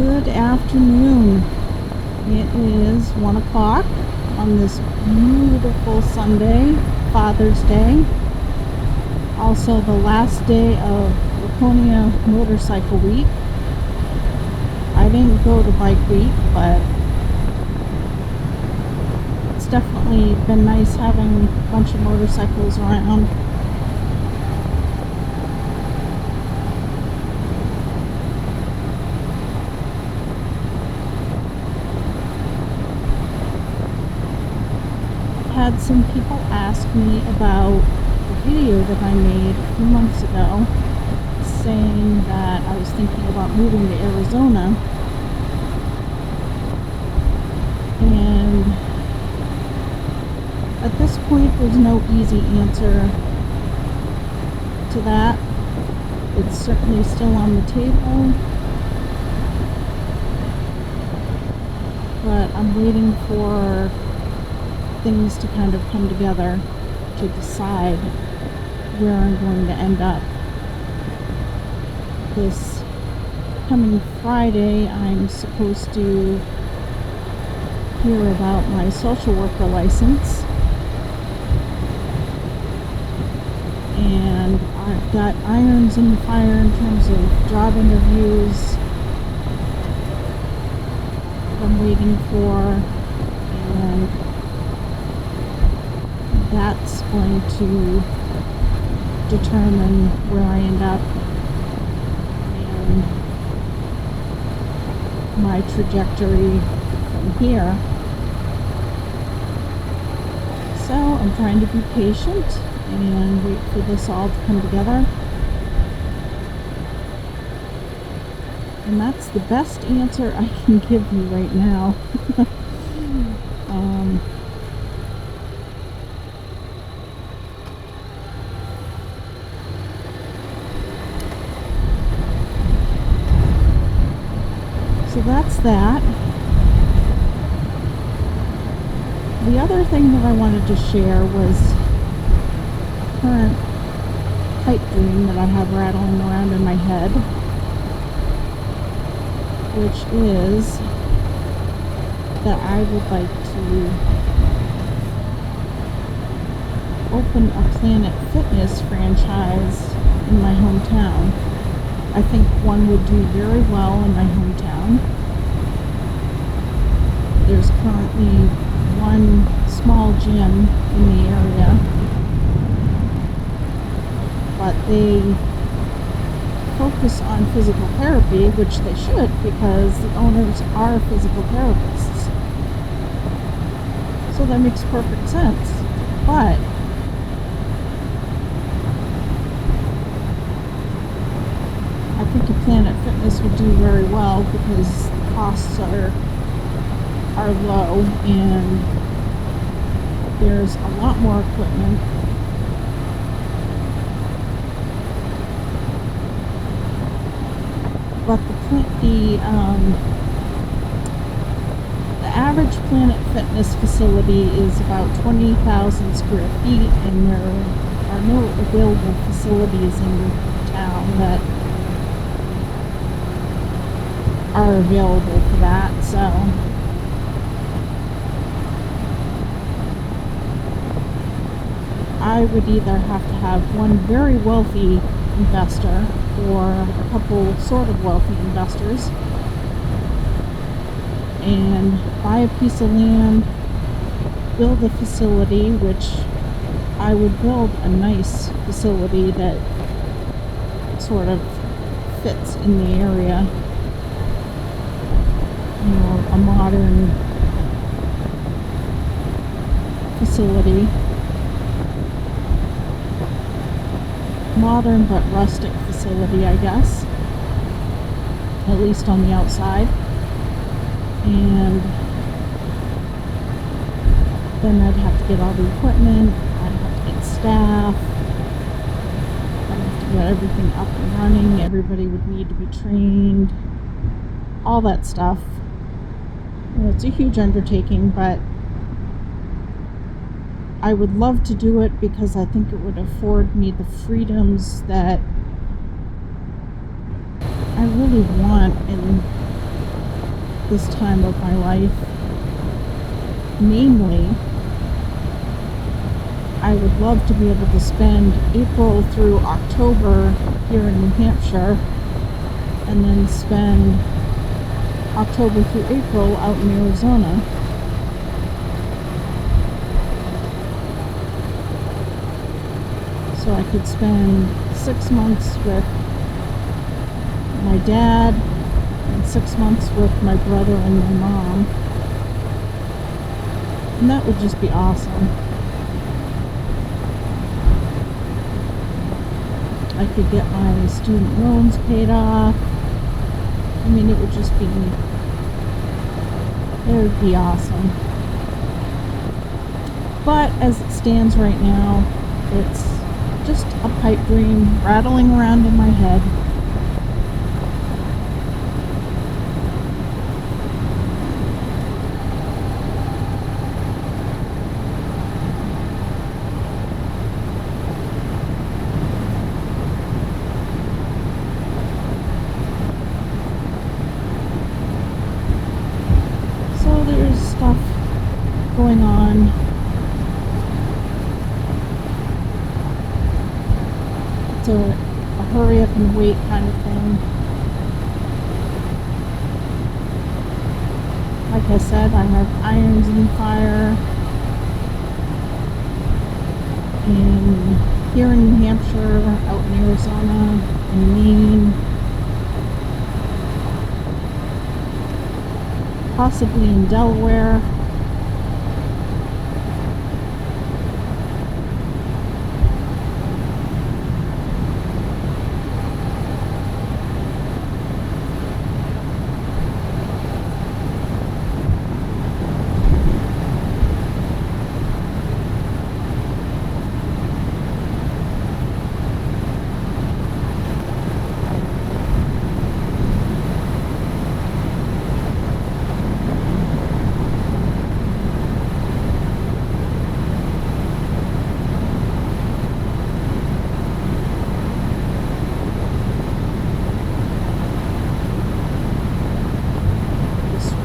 Good afternoon. It is 1 o'clock on this beautiful Sunday, Father's Day. Also the last day of Laconia Motorcycle Week. I didn't go to Bike Week, but it's definitely been nice having a bunch of motorcycles around. Had some people ask me about the video that I made a few months ago saying that I was thinking about moving to Arizona, and at this point there's no easy answer to that. It's certainly still on the table, but I'm waiting for things to kind of come together to decide where I'm going to end up. This coming Friday, I'm supposed to hear about my social worker license, and I've got irons in the fire in terms of job interviews I'm waiting for, and that's going to determine where I end up and my trajectory from here. So I'm trying to be patient and wait for this all to come together. And that's the best answer I can give you right now. So that's that. The other thing that I wanted to share was a current pipe dream that I have rattling around in my head, which is that I would like to open a Planet Fitness franchise in my hometown. I think one would do very well in my hometown. There's currently one small gym in the area, but they focus on physical therapy, which they should, because the owners are physical therapists. So that makes perfect sense. But I think a Planet Fitness would do very well because the costs are low and there's a lot more equipment. But the average Planet Fitness facility is about 20,000 square feet, and there are no available facilities in town that are available for that. So I would either have to have one very wealthy investor or a couple sort of wealthy investors and buy a piece of land, build a facility, which I would build a nice facility that sort of fits in the area. You know, a modern facility. Modern but rustic facility, I guess. At least on the outside. And then I'd have to get all the equipment, I'd have to get staff, I'd have to get everything up and running, everybody would need to be trained, all that stuff. You know, it's a huge undertaking, but I would love to do it because I think it would afford me the freedoms that I really want in this time of my life. Namely, I would love to be able to spend April through October here in New Hampshire, and then spend October through April out in Arizona. So I could spend 6 months with my dad and 6 months with my brother and my mom. And that would just be awesome. I could get my student loans paid off. I mean, it would be awesome. But as it stands right now, it's just a pipe dream rattling around in my head. So there's stuff going on. It's a hurry up and wait kind of thing. Like I said, I have irons in the fire. Here in New Hampshire, out in Arizona, in Maine, possibly in Delaware.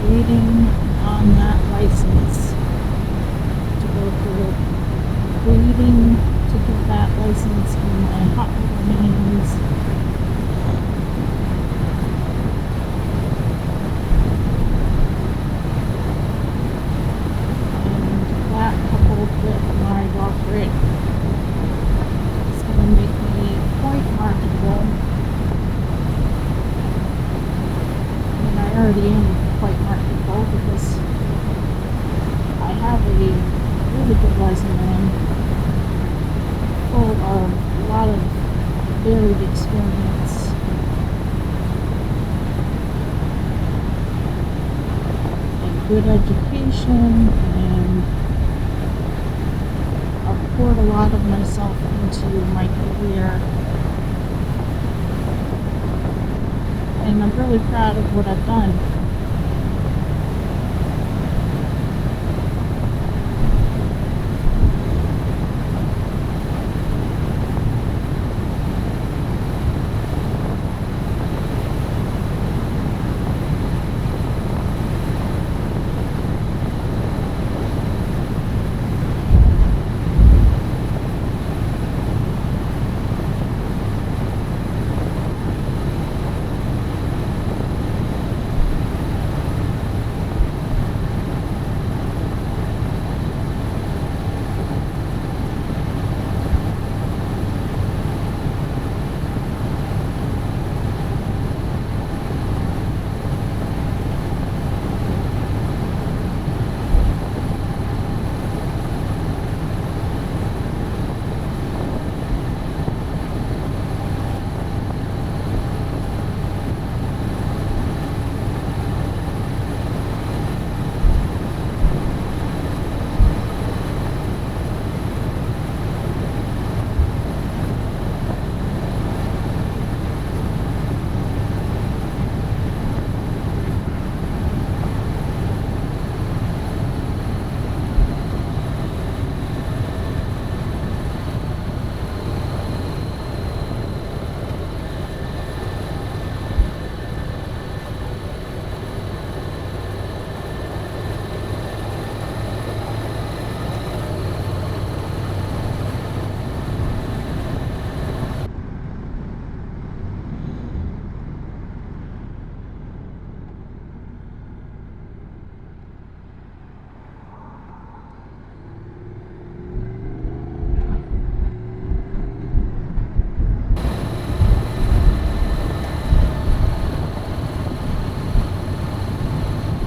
Waiting on that license to go through. Waiting to get that license in my hot little hands. And that coupled with my doctorate is going to make me quite marketable. And I already am quite marketable because I have a really good resume full of a lot of varied experience. And good education, and I've poured a lot of myself into my career. And I'm really proud of what I've done.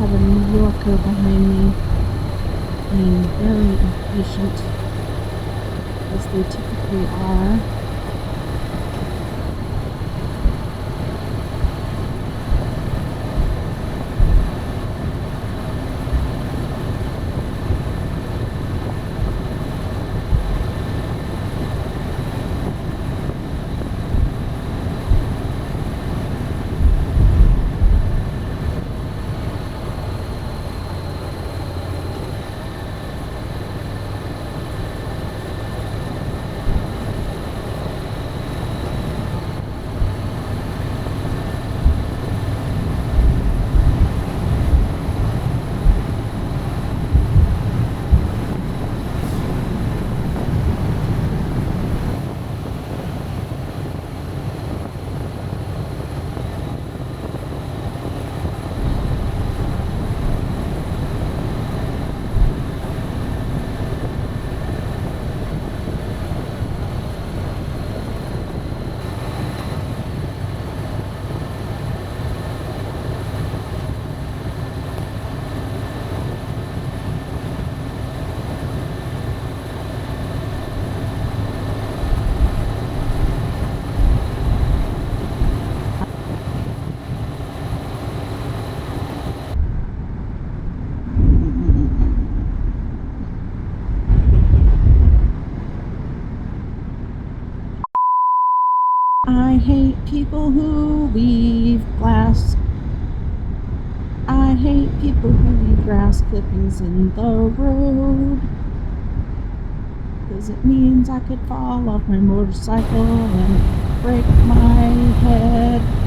have a New Yorker behind me being very impatient, as they typically are. I hate people who leave glass. I hate people who leave grass clippings in the road. 'Cause it means I could fall off my motorcycle and break my head.